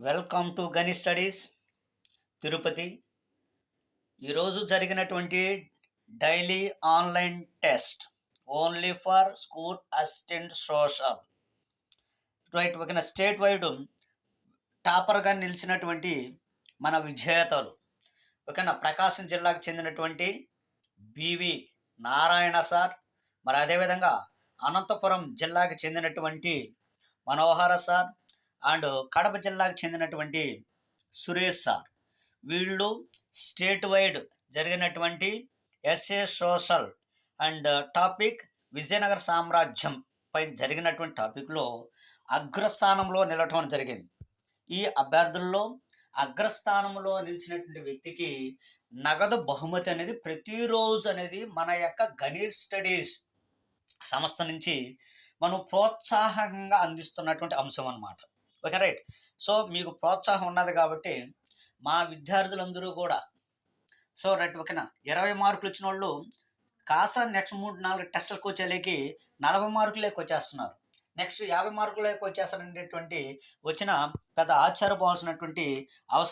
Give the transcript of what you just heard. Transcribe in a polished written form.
Welcome to గని studies Tirupati. ఈరోజు జరిగినటువంటి daily online test only for school assistant social right. ఒక స్టేట్ వైడ్ టాపర్గా నిలిచినటువంటి మన విజేతలు ఓకేనా ప్రకాశం జిల్లాకు చెందినటువంటి బివి నారాయణ సార్, మరి అదేవిధంగా అనంతపురం జిల్లాకు చెందినటువంటి మనోహర సార్ అండ్ కడప జిల్లాకు చెందినటువంటి సురేష్ సార్. వీళ్ళు స్టేట్ వైడ్ జరిగినటువంటి SA social and topic Vijayanagara సామ్రాజ్యం పై జరిగినటువంటి టాపిక్లో అగ్రస్థానంలో నిలవటం జరిగింది. ఈ అభ్యర్థుల్లో అగ్రస్థానంలో నిలిచినటువంటి వ్యక్తికి నగదు బహుమతి అనేది ప్రతిరోజు అనేది మన యొక్క గణేష్ స్టడీస్ సంస్థ నుంచి మనం ప్రోత్సాహకంగా అందిస్తున్నటువంటి అంశం అన్నమాట. Okay right. సో మీకు ప్రోత్సాహం ఉన్నది కాబట్టి మా విద్యార్థులందరూ కూడా రైట్ ఓకేనా 20 మార్కులు ఇచ్చిన వాళ్ళు కాసా నెక్స్ట్ 3-4 టెస్టులకు వచ్చేలేకి 40 మార్కులకి వచ్చేస్తున్నారు. నెక్స్ట్ 50 మార్కులకి వచ్చేస్తారనేటువంటి వచ్చిన పెద్ద ఆశ్చర్యపోవాల్సినటువంటి అవసరం